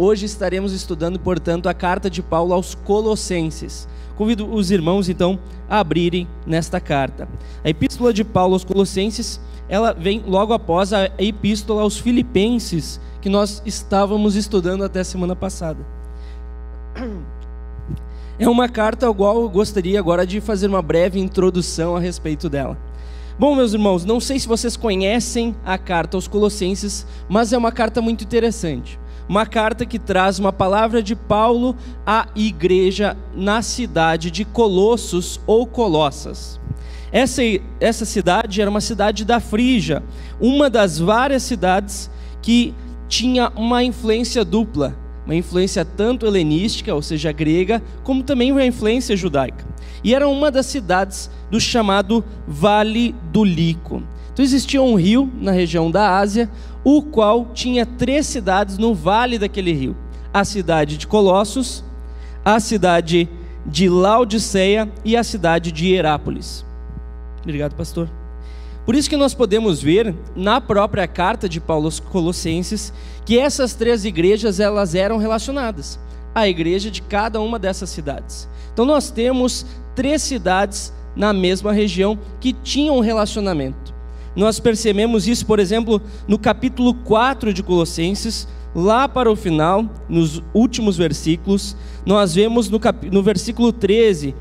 Hoje estaremos estudando, portanto, a carta de Paulo aos Colossenses. Convido os irmãos, então, a abrirem nesta carta. A epístola de Paulo aos Colossenses, ela vem logo após a epístola aos Filipenses, que nós estávamos estudando até a semana passada. É uma carta ao qual eu gostaria agora de fazer uma breve introdução a respeito dela. Bom, meus irmãos, não sei se vocês conhecem a carta aos Colossenses, mas é uma carta muito interessante. Uma carta que traz uma palavra de Paulo à igreja na cidade de Colossos ou Colossas. Essa cidade era uma cidade da Frígia, uma das várias cidades que tinha uma influência dupla, uma influência tanto helenística, ou seja, grega, como também uma influência judaica. E era uma das cidades do chamado Vale do Lico. Então existia um rio na região da Ásia, o qual tinha 3 cidades no vale daquele rio. A cidade de Colossos, a cidade de Laodiceia e a cidade de Hierápolis. Obrigado, pastor. Por isso que nós podemos ver na própria carta de Paulo aos Colossenses que essas 3 igrejas elas eram relacionadas à igreja de cada uma dessas cidades. Então nós temos 3 cidades na mesma região que tinham um relacionamento. Nós percebemos isso, por exemplo, no capítulo 4 de Colossenses, lá para o final, nos últimos versículos, nós vemos no versículo 13,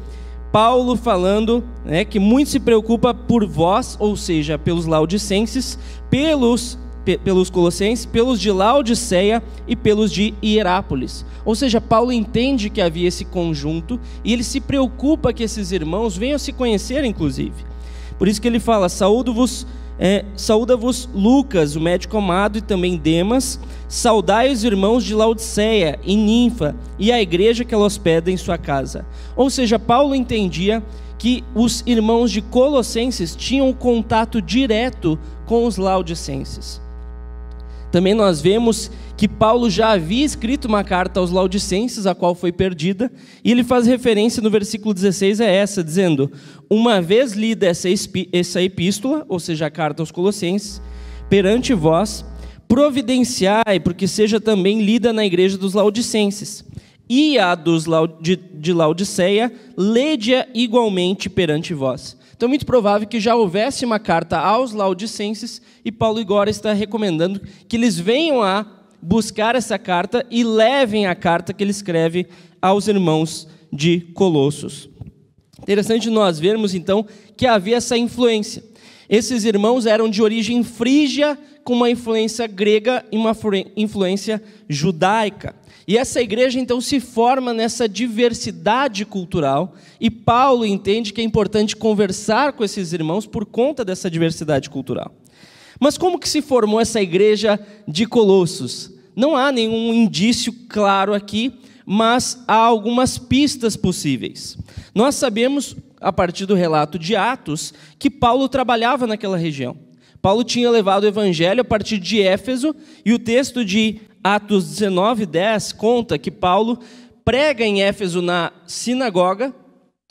Paulo falando que muito se preocupa por vós, ou seja, pelos laodicenses, pelos colossenses, pelos de Laodiceia e pelos de Hierápolis. Ou seja, Paulo entende que havia esse conjunto e ele se preocupa que esses irmãos venham se conhecer, inclusive. Por isso que ele fala: saúda-vos Lucas, o médico amado, e também Demas. Saudai os irmãos de Laodiceia e Ninfa e a igreja que ela hospeda em sua casa. Ou seja, Paulo entendia que os irmãos de Colossenses tinham contato direto com os laodicenses. Também nós vemos que Paulo já havia escrito uma carta aos laodicenses, a qual foi perdida, e ele faz referência no versículo 16 a essa, dizendo: uma vez lida essa epístola, ou seja, a carta aos Colossenses, perante vós, providenciai, porque seja também lida na igreja dos laodicenses, e a de Laodiceia, lede-a igualmente perante vós. Então é muito provável que já houvesse uma carta aos laodicenses, e Paulo agora está recomendando que eles venham a buscar essa carta e levem a carta que ele escreve aos irmãos de Colossos. Interessante nós vermos então que havia essa influência. Esses irmãos eram de origem frígia, com uma influência grega e uma influência judaica. E essa igreja então se forma nessa diversidade cultural, e Paulo entende que é importante conversar com esses irmãos por conta dessa diversidade cultural. Mas como que se formou essa igreja de Colossos? Não há nenhum indício claro aqui, mas há algumas pistas possíveis. Nós sabemos, a partir do relato de Atos, que Paulo trabalhava naquela região. Paulo tinha levado o evangelho a partir de Éfeso, e o texto de Atos 19:10 conta que Paulo prega em Éfeso na sinagoga,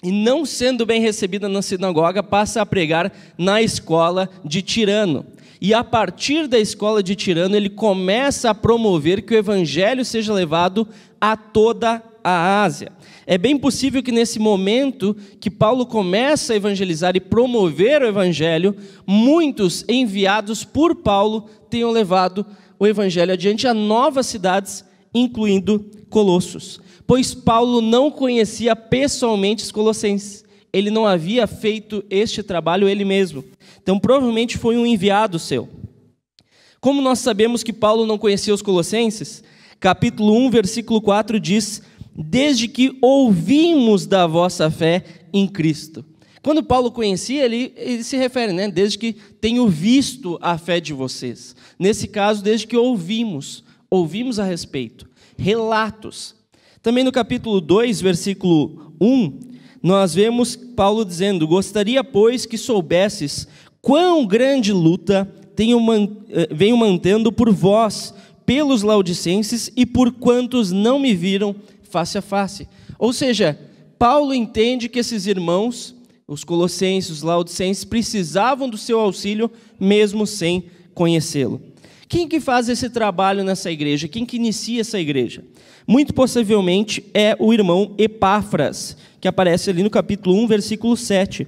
e não sendo bem recebida na sinagoga, passa a pregar na escola de Tirano. E a partir da escola de Tirano, ele começa a promover que o evangelho seja levado a toda a Ásia. É bem possível que nesse momento que Paulo começa a evangelizar e promover o evangelho, muitos enviados por Paulo tenham levado o evangelho adiante a novas cidades, incluindo Colossos. Pois Paulo não conhecia pessoalmente os colossenses. Ele não havia feito este trabalho ele mesmo. Então, provavelmente foi um enviado seu. Como nós sabemos que Paulo não conhecia os colossenses? Capítulo 1, versículo 4 diz: desde que ouvimos da vossa fé em Cristo. Quando Paulo conhecia, ele se refere, desde que tenho visto a fé de vocês. Nesse caso, desde que ouvimos a respeito. Relatos. Também no capítulo 2, versículo 1, nós vemos Paulo dizendo: gostaria, pois, que soubesses quão grande luta venho mantendo por vós, pelos laodicenses e por quantos não me viram face a face. Ou seja, Paulo entende que esses irmãos, os colossenses, os laodicenses, precisavam do seu auxílio mesmo sem conhecê-lo. Quem que faz esse trabalho nessa igreja? Quem que inicia essa igreja? Muito possivelmente é o irmão Epáfras, que aparece ali no capítulo 1, versículo 7.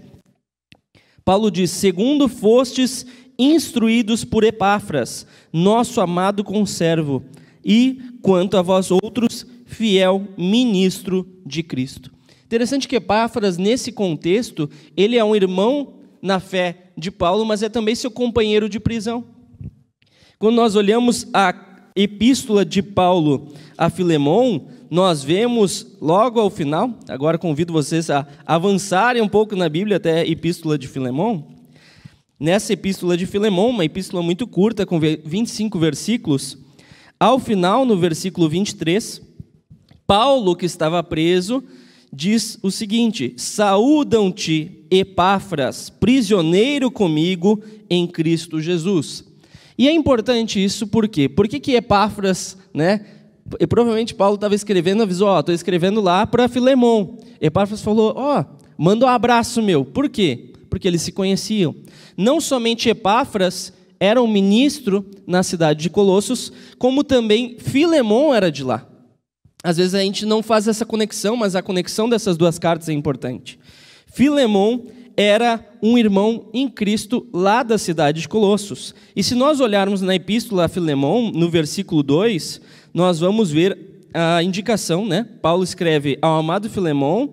Paulo diz: segundo fostes instruídos por Epáfras, nosso amado conservo, e quanto a vós outros, fiel ministro de Cristo. Interessante que Epáfras, nesse contexto, ele é um irmão na fé de Paulo, mas é também seu companheiro de prisão. Quando nós olhamos a epístola de Paulo a Filemon, nós vemos logo ao final, agora convido vocês a avançarem um pouco na Bíblia até a epístola de Filemon. Nessa epístola de Filemon, uma epístola muito curta, com 25 versículos, ao final, no versículo 23, Paulo, que estava preso, diz o seguinte: saúdam-te, Epáfras, prisioneiro comigo em Cristo Jesus. E é importante isso por quê? Por que Epáfras, e provavelmente Paulo estava escrevendo, avisou, estou escrevendo lá para Filemon. Epáfras falou, manda um abraço meu. Por quê? Porque eles se conheciam. Não somente Epáfras era um ministro na cidade de Colossos, como também Filemon era de lá. Às vezes a gente não faz essa conexão, mas a conexão dessas duas cartas é importante. Filemon era um irmão em Cristo lá da cidade de Colossos. E se nós olharmos na epístola a Filemon, no versículo 2, nós vamos ver a indicação, Paulo escreve ao amado Filemon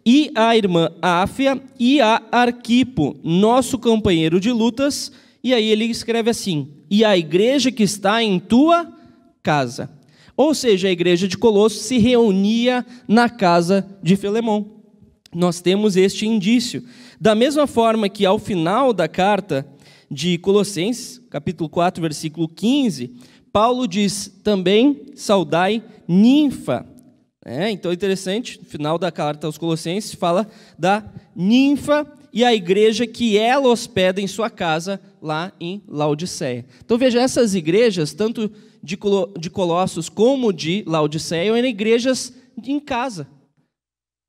e à irmã Áfia e a Arquipo, nosso companheiro de lutas, e aí ele escreve assim: e a igreja que está em tua casa. Ou seja, a igreja de Colossos se reunia na casa de Filemon. Nós temos este indício. Da mesma forma que ao final da carta de Colossenses, capítulo 4, versículo 15, Paulo diz também, saudai Ninfa. Então é interessante, no final da carta aos Colossenses, fala da Ninfa e a igreja que ela hospeda em sua casa, lá em Laodiceia. Então veja, essas igrejas, tanto de Colossos como de Laodiceia, eram igrejas em casa.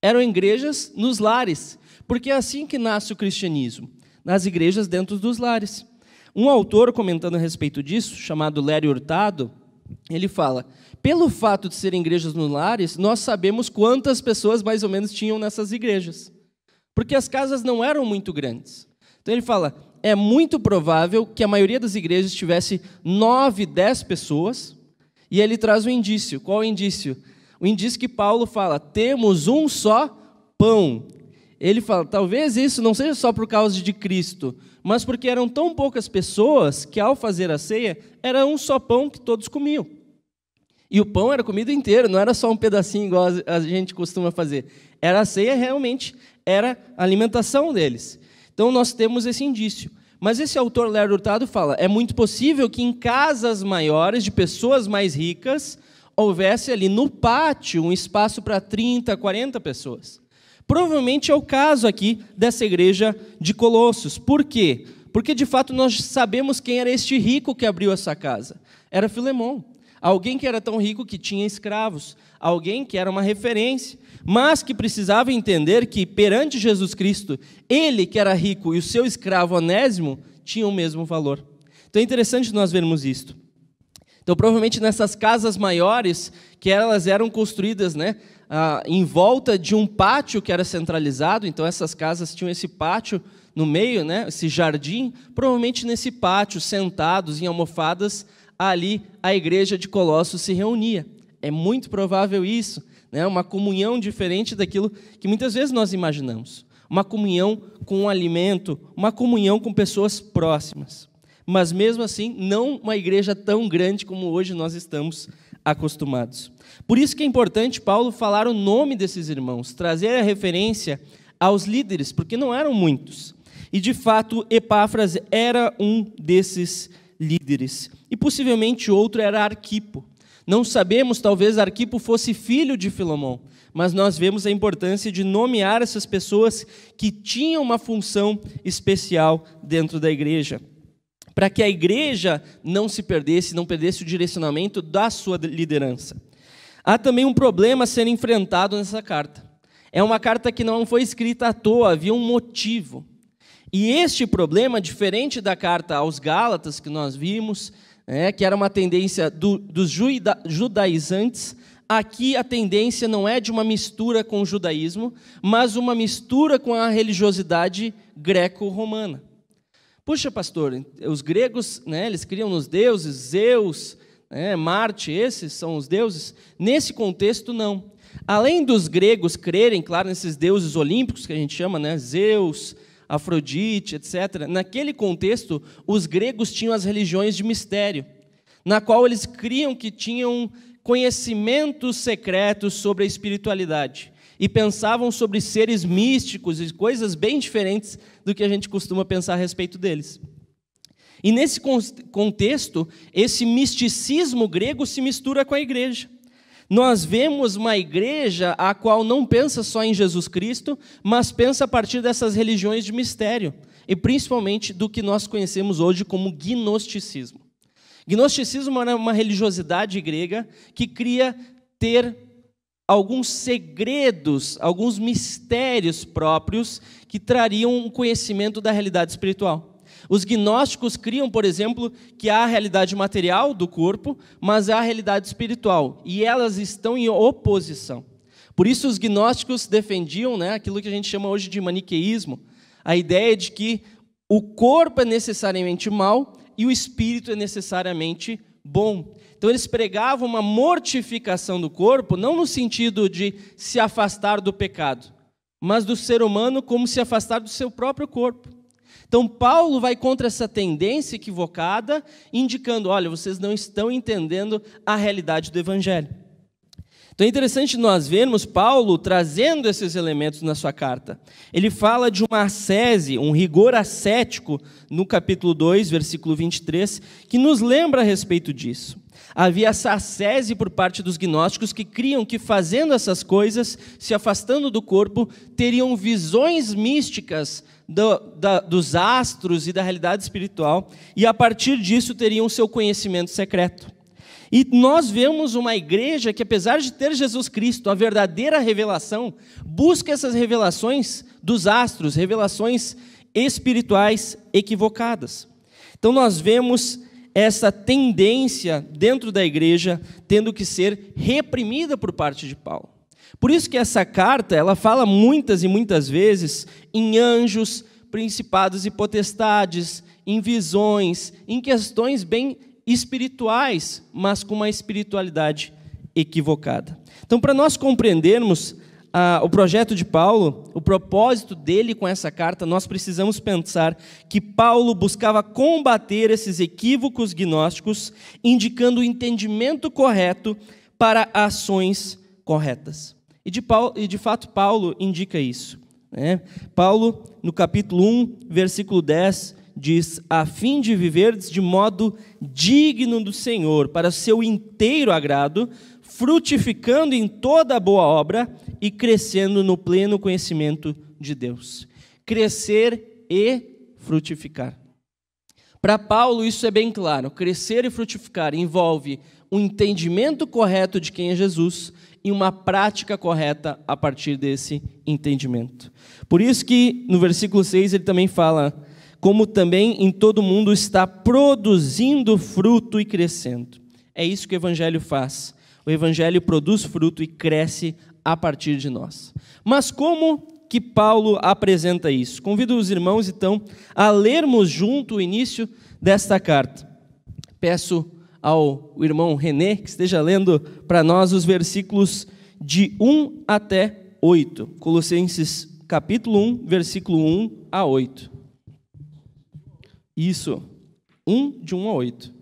Eram igrejas nos lares, porque é assim que nasce o cristianismo, nas igrejas dentro dos lares. Um autor, comentando a respeito disso, chamado Lério Hurtado, ele fala: pelo fato de serem igrejas nos lares, nós sabemos quantas pessoas mais ou menos tinham nessas igrejas, porque as casas não eram muito grandes. Então ele fala, é muito provável que a maioria das igrejas tivesse 9, 10 pessoas, e ele traz um indício. Qual é o indício? O indício que Paulo fala, temos um só pão. Ele fala, talvez isso não seja só por causa de Cristo, mas porque eram tão poucas pessoas que ao fazer a ceia, era um só pão que todos comiam. E o pão era comido inteiro, não era só um pedacinho igual a gente costuma fazer. Era a ceia, realmente, era a alimentação deles. Então nós temos esse indício. Mas esse autor, Lério Hurtado, fala, é muito possível que em casas maiores, de pessoas mais ricas, houvesse ali no pátio um espaço para 30, 40 pessoas. Provavelmente é o caso aqui dessa igreja de Colossos. Por quê? Porque, de fato, nós sabemos quem era este rico que abriu essa casa. Era Filemon. Alguém que era tão rico que tinha escravos. Alguém que era uma referência. Mas que precisava entender que, perante Jesus Cristo, ele que era rico e o seu escravo Onésimo tinham o mesmo valor. Então é interessante nós vermos isto. Então, provavelmente nessas casas maiores, que elas eram construídas em volta de um pátio que era centralizado, então essas casas tinham esse pátio no meio, esse jardim, provavelmente nesse pátio, sentados em almofadas, ali a igreja de Colossos se reunia. É muito provável isso, uma comunhão diferente daquilo que muitas vezes nós imaginamos. Uma comunhão com um alimento, uma comunhão com pessoas próximas. Mas mesmo assim, não uma igreja tão grande como hoje nós estamos acostumados. Por isso que é importante Paulo falar o nome desses irmãos, trazer a referência aos líderes, porque não eram muitos. E de fato, Epáfras era um desses líderes. E possivelmente outro era Arquipo. Não sabemos, talvez Arquipo fosse filho de Filemon, mas nós vemos a importância de nomear essas pessoas que tinham uma função especial dentro da igreja, para que a igreja não se perdesse, não perdesse o direcionamento da sua liderança. Há também um problema a ser enfrentado nessa carta. É uma carta que não foi escrita à toa, havia um motivo. E este problema, diferente da carta aos Gálatas que nós vimos, que era uma tendência dos judaizantes. Aqui a tendência não é de uma mistura com o judaísmo, mas uma mistura com a religiosidade greco-romana. Puxa, pastor, os gregos, eles criam nos deuses, Zeus, Marte, esses são os deuses. Nesse contexto, não. Além dos gregos crerem, claro, nesses deuses olímpicos que a gente chama, Zeus, Afrodite, etc., naquele contexto, os gregos tinham as religiões de mistério, na qual eles criam que tinham conhecimentos secretos sobre a espiritualidade e pensavam sobre seres místicos e coisas bem diferentes do que a gente costuma pensar a respeito deles. E nesse contexto, esse misticismo grego se mistura com a igreja. Nós vemos uma igreja a qual não pensa só em Jesus Cristo, mas pensa a partir dessas religiões de mistério, e principalmente do que nós conhecemos hoje como gnosticismo. Gnosticismo era uma religiosidade grega que queria ter alguns segredos, alguns mistérios próprios que trariam um conhecimento da realidade espiritual. Os gnósticos criam, por exemplo, que há a realidade material do corpo, mas há a realidade espiritual, e elas estão em oposição. Por isso os gnósticos defendiam aquilo que a gente chama hoje de maniqueísmo, a ideia de que o corpo é necessariamente mau e o espírito é necessariamente bom. Então eles pregavam uma mortificação do corpo, não no sentido de se afastar do pecado, mas do ser humano como se afastar do seu próprio corpo. Então Paulo vai contra essa tendência equivocada, indicando, olha, vocês não estão entendendo a realidade do Evangelho. Então é interessante nós vermos Paulo trazendo esses elementos na sua carta. Ele fala de uma ascese, um rigor ascético, no capítulo 2, versículo 23, que nos lembra a respeito disso. Havia essa ascese por parte dos gnósticos que criam que fazendo essas coisas, se afastando do corpo, teriam visões místicas dos astros e da realidade espiritual, e a partir disso teriam seu conhecimento secreto. E nós vemos uma igreja que, apesar de ter Jesus Cristo, a verdadeira revelação, busca essas revelações dos astros, revelações espirituais equivocadas. Então nós vemos essa tendência dentro da igreja tendo que ser reprimida por parte de Paulo. Por isso que essa carta, ela fala muitas e muitas vezes em anjos, principados e potestades, em visões, em questões bem espirituais, mas com uma espiritualidade equivocada. Então, para nós compreendermos o projeto de Paulo, o propósito dele com essa carta, nós precisamos pensar que Paulo buscava combater esses equívocos gnósticos, indicando o entendimento correto para ações corretas. E de fato Paulo indica isso. Paulo, no capítulo 1, versículo 10, diz, a fim de viverdes de modo digno do Senhor, para seu inteiro agrado, frutificando em toda a boa obra e crescendo no pleno conhecimento de Deus. Crescer e frutificar. Para Paulo isso é bem claro, crescer e frutificar envolve um entendimento correto de quem é Jesus e uma prática correta a partir desse entendimento. Por isso que no versículo 6 ele também fala, como também em todo mundo está produzindo fruto e crescendo. É isso que o Evangelho faz. O Evangelho produz fruto e cresce a partir de nós. Mas como que Paulo apresenta isso? Convido os irmãos, então, a lermos junto o início desta carta. Peço ao irmão René que esteja lendo para nós os versículos de 1 até 8. Colossenses capítulo 1, versículo 1 a 8. Isso, de 1 a 8.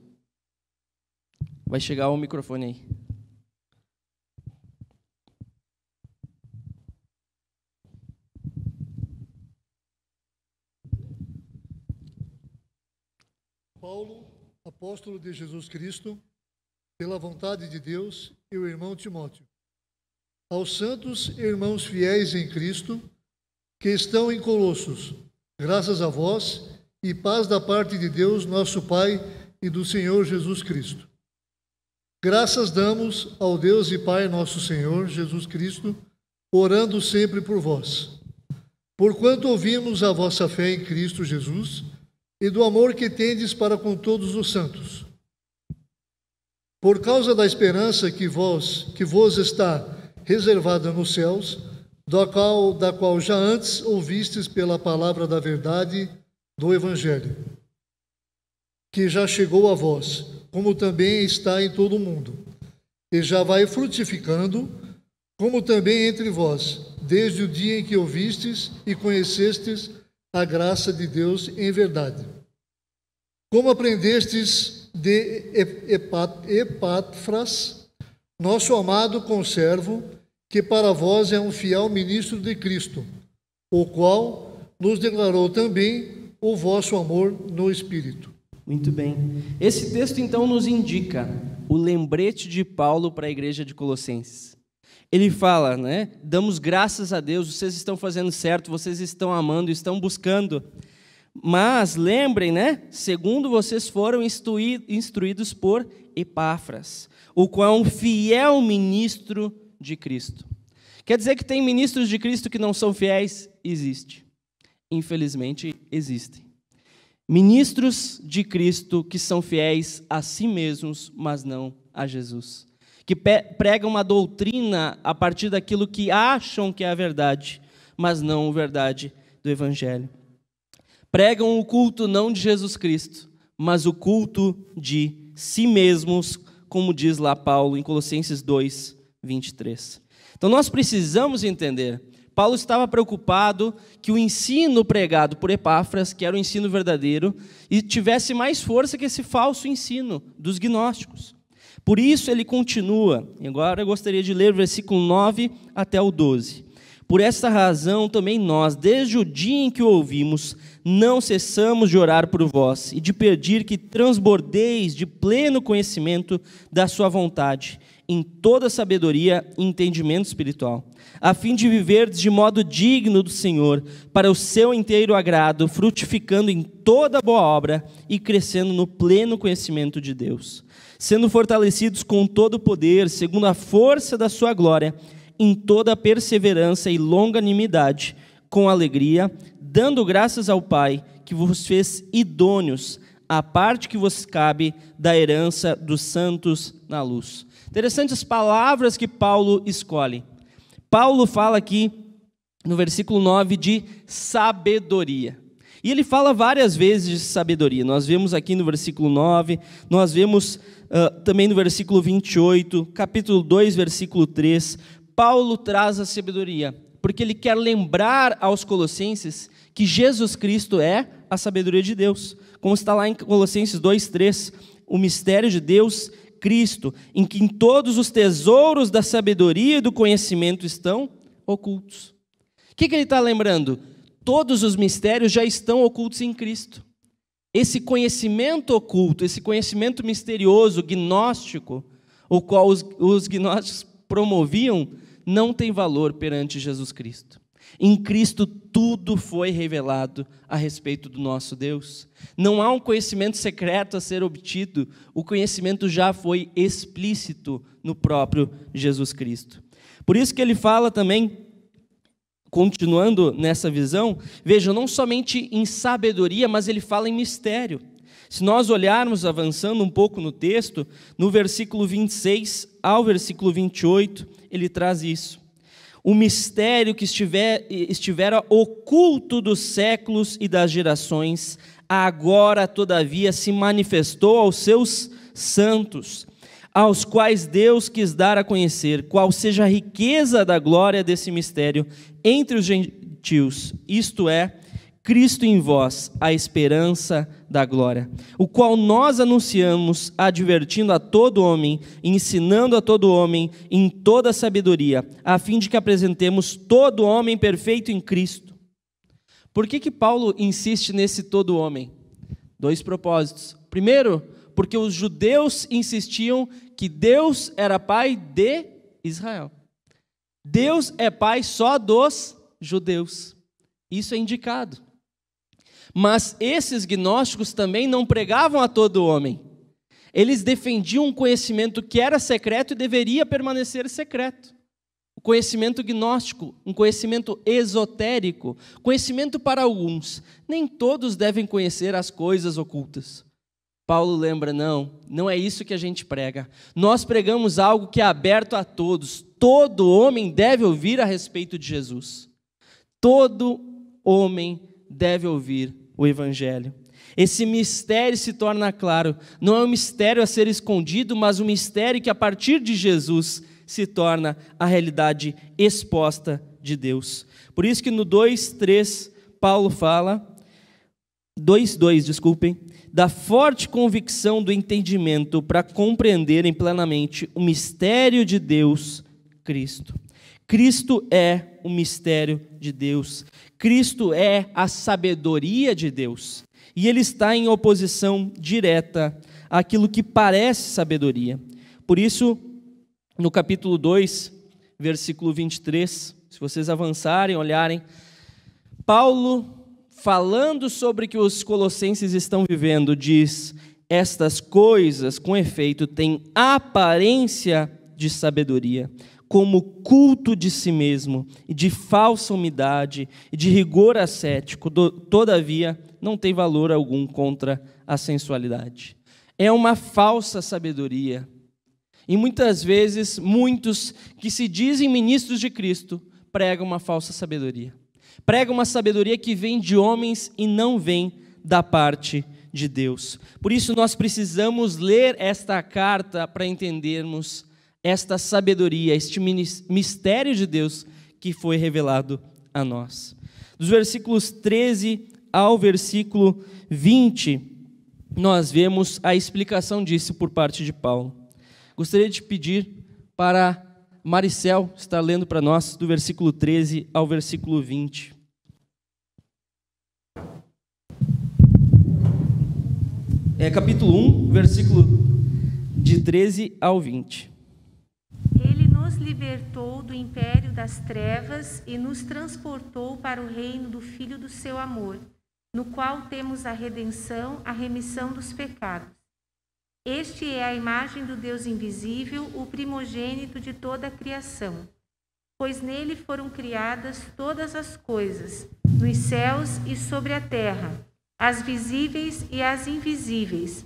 Vai chegar o microfone aí. Paulo, apóstolo de Jesus Cristo, pela vontade de Deus, e o irmão Timóteo. Aos santos irmãos fiéis em Cristo, que estão em Colossos, graças a vós, e paz da parte de Deus, nosso Pai, e do Senhor Jesus Cristo. Graças damos ao Deus e Pai nosso Senhor Jesus Cristo, orando sempre por vós. Porquanto ouvimos a vossa fé em Cristo Jesus e do amor que tendes para com todos os santos, por causa da esperança que vos está reservada nos céus, da qual já antes ouvistes pela palavra da verdade do Evangelho, que já chegou a vós, como também está em todo o mundo, e já vai frutificando, como também entre vós, desde o dia em que ouvistes e conhecestes a graça de Deus em verdade. Como aprendestes de Epáfras, nosso amado conservo, que para vós é um fiel ministro de Cristo, o qual nos declarou também o vosso amor no Espírito. Muito bem. Esse texto então nos indica o lembrete de Paulo para a igreja de Colossenses. Ele fala, né? Damos graças a Deus, vocês estão fazendo certo, vocês estão amando, estão buscando. Mas lembrem, né? Segundo vocês foram instruídos por Epáfras, o qual é um fiel ministro de Cristo. Quer dizer que tem ministros de Cristo que não são fiéis? Existe. Infelizmente, existem. Ministros de Cristo que são fiéis a si mesmos, mas não a Jesus. Que pregam uma doutrina a partir daquilo que acham que é a verdade, mas não a verdade do Evangelho. Pregam o culto não de Jesus Cristo, mas o culto de si mesmos, como diz lá Paulo em Colossenses 2, 23. Então nós precisamos entender, Paulo estava preocupado que o ensino pregado por Epáfras, que era o ensino verdadeiro, e tivesse mais força que esse falso ensino dos gnósticos. Por isso ele continua, e agora eu gostaria de ler o versículo 9 até o 12. Por esta razão também nós, desde o dia em que o ouvimos, não cessamos de orar por vós e de pedir que transbordeis de pleno conhecimento da sua vontade, em toda sabedoria e entendimento espiritual, a fim de viverdes de modo digno do Senhor, para o seu inteiro agrado, frutificando em toda boa obra e crescendo no pleno conhecimento de Deus, sendo fortalecidos com todo o poder, segundo a força da sua glória, em toda a perseverança e longanimidade, com alegria, dando graças ao Pai, que vos fez idôneos à parte que vos cabe da herança dos santos na luz. Interessantes as palavras que Paulo escolhe. Paulo fala aqui, no versículo 9, de sabedoria. E ele fala várias vezes de sabedoria. Nós vemos aqui no versículo 9, nós vemos também no versículo 28, capítulo 2, versículo 3. Paulo traz a sabedoria, porque ele quer lembrar aos colossenses que Jesus Cristo é a sabedoria de Deus. Como está lá em Colossenses 2, 3, o mistério de Deus, Cristo, em que todos os tesouros da sabedoria e do conhecimento estão ocultos. O que ele está lembrando? Todos os mistérios já estão ocultos em Cristo. Esse conhecimento oculto, esse conhecimento misterioso, gnóstico, o qual os gnósticos promoviam, não tem valor perante Jesus Cristo. Em Cristo tudo foi revelado a respeito do nosso Deus. Não há um conhecimento secreto a ser obtido, o conhecimento já foi explícito no próprio Jesus Cristo. Por isso que ele fala também, continuando nessa visão, vejam, não somente em sabedoria, mas ele fala em mistério. Se nós olharmos, avançando um pouco no texto, no versículo 26 ao versículo 28, ele traz isso. O mistério que estivera oculto dos séculos e das gerações, agora, todavia, se manifestou aos seus santos, aos quais Deus quis dar a conhecer, qual seja a riqueza da glória desse mistério entre os gentios, isto é, Cristo em vós, a esperança da glória, o qual nós anunciamos, advertindo a todo homem, ensinando a todo homem em toda sabedoria, a fim de que apresentemos todo homem perfeito em Cristo. Por que Paulo insiste nesse todo homem? 2 propósitos. Primeiro, porque os judeus insistiam que Deus era pai de Israel. Deus é pai só dos judeus. Isso é indicado. Mas esses gnósticos também não pregavam a todo homem. Eles defendiam um conhecimento que era secreto e deveria permanecer secreto. O conhecimento gnóstico, um conhecimento esotérico, conhecimento para alguns. Nem todos devem conhecer as coisas ocultas. Paulo lembra, não é isso que a gente prega. Nós pregamos algo que é aberto a todos. Todo homem deve ouvir a respeito de Jesus. Todo homem deve ouvir o Evangelho. Esse mistério se torna claro. Não é um mistério a ser escondido, mas um mistério que a partir de Jesus se torna a realidade exposta de Deus. Por isso que no 2:3 Paulo fala, 2:2, desculpem, da forte convicção do entendimento para compreenderem plenamente o mistério de Deus, Cristo. Cristo é o mistério de Deus. Cristo é a sabedoria de Deus. E ele está em oposição direta àquilo que parece sabedoria. Por isso, no capítulo 2, versículo 23, se vocês avançarem, olharem, Paulo, falando sobre o que os colossenses estão vivendo, diz: estas coisas, com efeito, têm aparência de sabedoria, como culto de si mesmo, e de falsa humildade, e de rigor ascético, todavia, não tem valor algum contra a sensualidade. É uma falsa sabedoria. E muitas vezes, muitos que se dizem ministros de Cristo, pregam uma falsa sabedoria. Pregam uma sabedoria que vem de homens e não vem da parte de Deus. Por isso nós precisamos ler esta carta para entendermos esta sabedoria, este mistério de Deus que foi revelado a nós. Dos versículos 13 ao versículo 20, nós vemos a explicação disso por parte de Paulo. Gostaria de pedir para Maricel estar lendo para nós do versículo 13 ao versículo 20. Capítulo 1, versículo de 13 ao 20. Ele nos libertou do império das trevas e nos transportou para o reino do Filho do seu amor, no qual temos a redenção, a remissão dos pecados. Este é a imagem do Deus invisível, o primogênito de toda a criação, pois nele foram criadas todas as coisas, nos céus e sobre a terra, as visíveis e as invisíveis,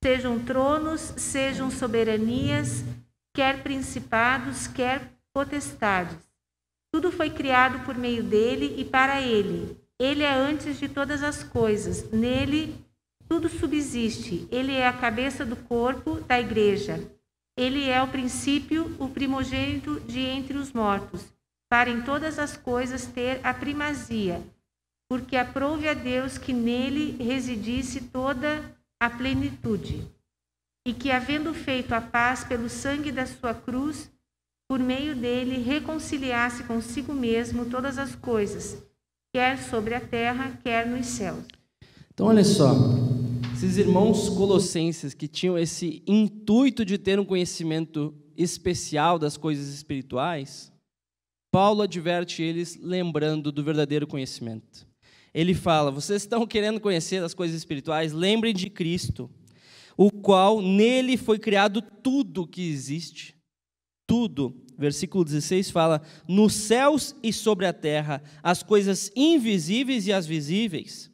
sejam tronos, sejam soberanias, quer principados, quer potestades. Tudo foi criado por meio dele e para ele. Ele é antes de todas as coisas. Nele tudo subsiste. Ele é a cabeça do corpo, da igreja. Ele é o princípio, o primogênito de entre os mortos, para em todas as coisas ter a primazia, porque aprouve a Deus que nele residisse toda a plenitude, e que, havendo feito a paz pelo sangue da sua cruz, por meio dele reconciliasse consigo mesmo todas as coisas, quer sobre a terra, quer nos céus. Então, olha só, esses irmãos colossenses que tinham esse intuito de ter um conhecimento especial das coisas espirituais, Paulo adverte eles lembrando do verdadeiro conhecimento. Ele fala: vocês estão querendo conhecer as coisas espirituais? Lembrem de Cristo, o qual nele foi criado tudo que existe. Tudo. Versículo 16 fala: nos céus e sobre a terra, as coisas invisíveis e as visíveis,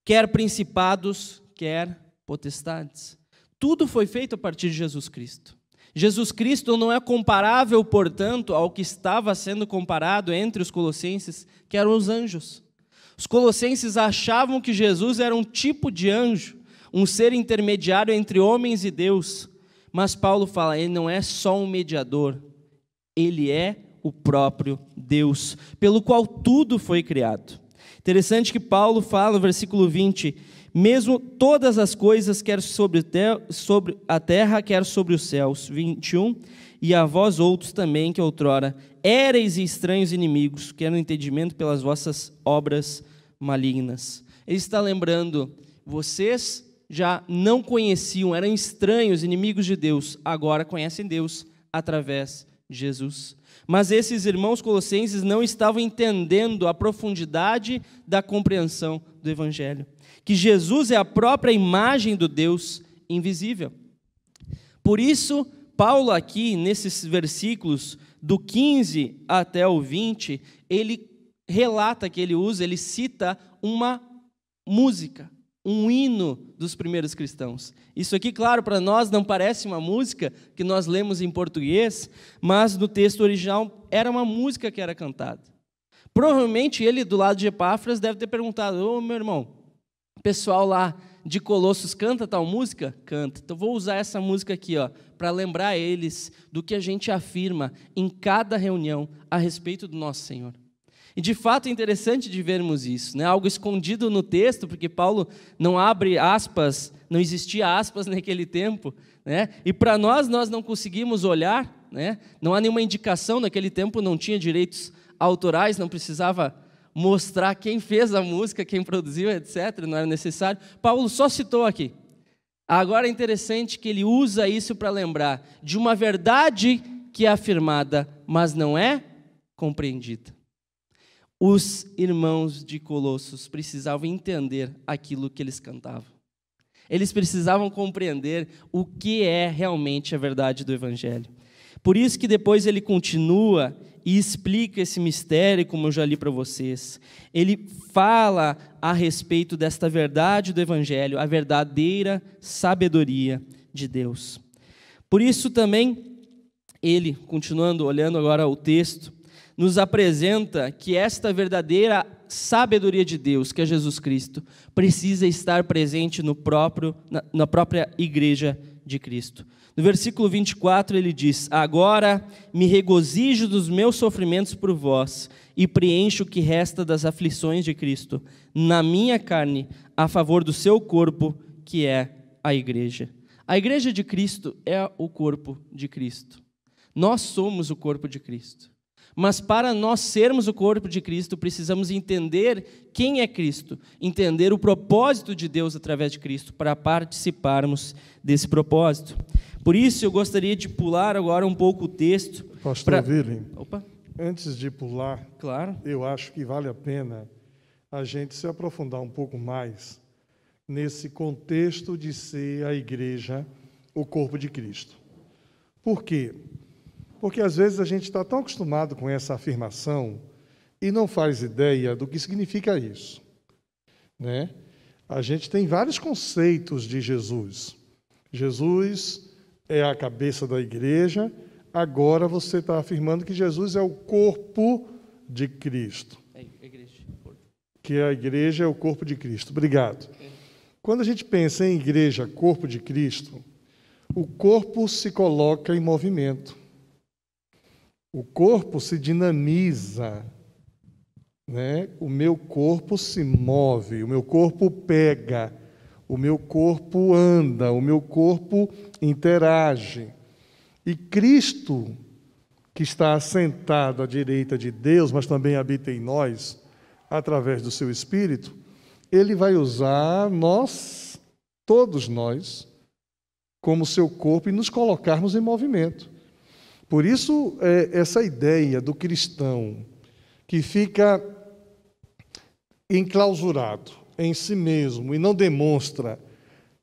quer principados, quer potestades. Tudo foi feito a partir de Jesus Cristo. Jesus Cristo não é comparável, portanto, ao que estava sendo comparado entre os colossenses, que eram os anjos. Os colossenses achavam que Jesus era um tipo de anjo, um ser intermediário entre homens e Deus. Mas Paulo fala, ele não é só um mediador, ele é o próprio Deus, pelo qual tudo foi criado. Interessante que Paulo fala no versículo 20, mesmo todas as coisas, quer sobre a terra, quer sobre os céus. 21, e a vós outros também, que outrora éreis e estranhos inimigos, quer no entendimento pelas vossas obras malignas. Ele está lembrando, vocês já não conheciam, eram estranhos, inimigos de Deus, agora conhecem Deus através de Jesus. Mas esses irmãos colossenses não estavam entendendo a profundidade da compreensão do Evangelho, que Jesus é a própria imagem do Deus invisível. Por isso, Paulo aqui, nesses versículos, do 15 até o 20, ele relata que ele cita uma música. um hino dos primeiros cristãos. Isso aqui, claro, para nós não parece uma música que nós lemos em português, mas no texto original era uma música que era cantada. Provavelmente ele, do lado de Epáfras, deve ter perguntado: ô meu irmão, o pessoal lá de Colossos canta tal música? Canta. Então vou usar essa música aqui, para lembrar eles do que a gente afirma em cada reunião a respeito do nosso Senhor. E de fato é interessante de vermos isso, né? Algo escondido no texto, porque Paulo não abre aspas, não existia aspas naquele tempo, né? E para nós não conseguimos olhar, né? Não há nenhuma indicação, naquele tempo não tinha direitos autorais, não precisava mostrar quem fez a música, quem produziu, etc., não era necessário. Paulo só citou aqui. Agora é interessante que ele usa isso para lembrar de uma verdade que é afirmada, mas não é compreendida. Os irmãos de Colossos precisavam entender aquilo que eles cantavam. Eles precisavam compreender o que é realmente a verdade do Evangelho. Por isso que depois ele continua e explica esse mistério, como eu já li para vocês. Ele fala a respeito desta verdade do Evangelho, a verdadeira sabedoria de Deus. Por isso também, ele, continuando, olhando agora o texto, nos apresenta que esta verdadeira sabedoria de Deus, que é Jesus Cristo, precisa estar presente na própria igreja de Cristo. No versículo 24 ele diz: agora me regozijo dos meus sofrimentos por vós e preencho o que resta das aflições de Cristo na minha carne, a favor do seu corpo, que é a igreja. A igreja de Cristo é o corpo de Cristo. Nós somos o corpo de Cristo. Mas para nós sermos o corpo de Cristo, precisamos entender quem é Cristo, entender o propósito de Deus através de Cristo, para participarmos desse propósito. Por isso, eu gostaria de pular agora um pouco o texto. Pastor William, Opa. Antes de pular, Claro. Eu acho que vale a pena a gente se aprofundar um pouco mais nesse contexto de ser a igreja, o corpo de Cristo. Por quê? Porque às vezes a gente está tão acostumado com essa afirmação e não faz ideia do que significa isso, né? A gente tem vários conceitos de Jesus. Jesus é a cabeça da igreja, agora você está afirmando que Jesus é o corpo de Cristo. Que a igreja é o corpo de Cristo. Obrigado. Quando a gente pensa em igreja, corpo de Cristo, o corpo se coloca em movimento. O corpo se dinamiza, né? O meu corpo se move, o meu corpo pega, o meu corpo anda, o meu corpo interage. E Cristo, que está assentado à direita de Deus, mas também habita em nós, através do seu Espírito, ele vai usar nós, todos nós, como seu corpo e nos colocarmos em movimento. Por isso, essa ideia do cristão que fica enclausurado em si mesmo e não demonstra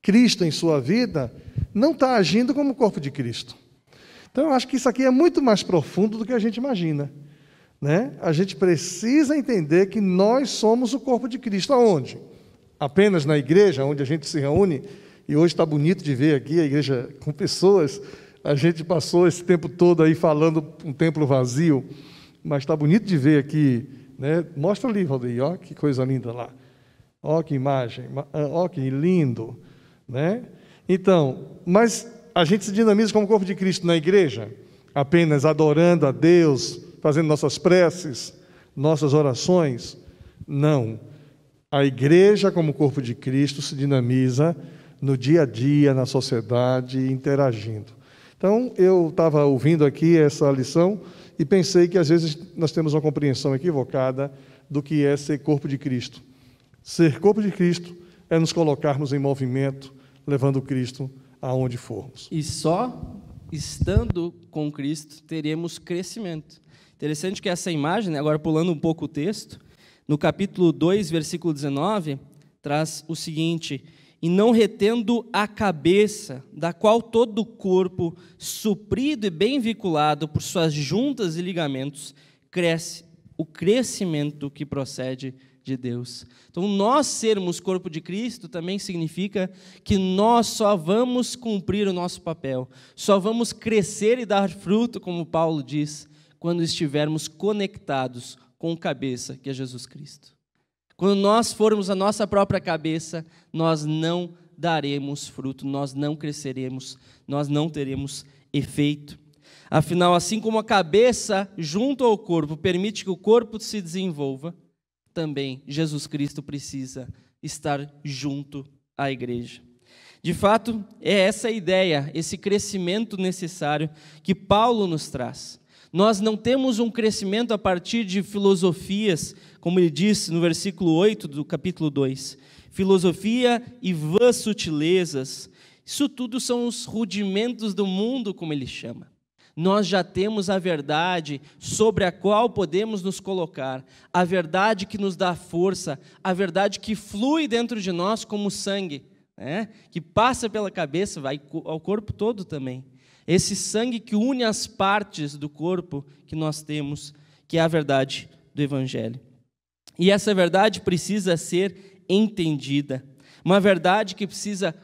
Cristo em sua vida, não está agindo como o corpo de Cristo. Então, eu acho que isso aqui é muito mais profundo do que a gente imagina, né? A gente precisa entender que nós somos o corpo de Cristo. Aonde? Apenas na igreja, onde a gente se reúne, e hoje está bonito de ver aqui a igreja com pessoas. A gente passou esse tempo todo aí falando um templo vazio, mas está bonito de ver aqui, né? Mostra ali, Valdeir, ó, que coisa linda lá. Ó, que imagem, ó, que lindo, né? Então, mas a gente se dinamiza como corpo de Cristo na igreja, apenas adorando a Deus, fazendo nossas preces, nossas orações? Não. A igreja, como corpo de Cristo, se dinamiza no dia a dia, na sociedade, interagindo. Então, eu estava ouvindo aqui essa lição e pensei que, às vezes, nós temos uma compreensão equivocada do que é ser corpo de Cristo. Ser corpo de Cristo é nos colocarmos em movimento, levando Cristo aonde formos. E só estando com Cristo teremos crescimento. Interessante que essa imagem, né, agora pulando um pouco o texto, no capítulo 2, versículo 19, traz o seguinte: e não retendo a cabeça, da qual todo o corpo, suprido e bem vinculado por suas juntas e ligamentos, cresce o crescimento que procede de Deus. Então, nós sermos corpo de Cristo também significa que nós só vamos cumprir o nosso papel, só vamos crescer e dar fruto, como Paulo diz, quando estivermos conectados com o cabeça, que é Jesus Cristo. Quando nós formos a nossa própria cabeça, nós não daremos fruto, nós não cresceremos, nós não teremos efeito. Afinal, assim como a cabeça junto ao corpo permite que o corpo se desenvolva, também Jesus Cristo precisa estar junto à igreja. De fato, é essa a ideia, esse crescimento necessário que Paulo nos traz. Nós não temos um crescimento a partir de filosofias, como ele diz no versículo 8 do capítulo 2. Filosofia e vãs sutilezas, isso tudo são os rudimentos do mundo, como ele chama. Nós já temos a verdade sobre a qual podemos nos colocar, a verdade que nos dá força, a verdade que flui dentro de nós como sangue, né? Que passa pela cabeça, vai ao corpo todo também. Esse sangue que une as partes do corpo que nós temos, que é a verdade do Evangelho. E essa verdade precisa ser entendida, uma verdade que precisa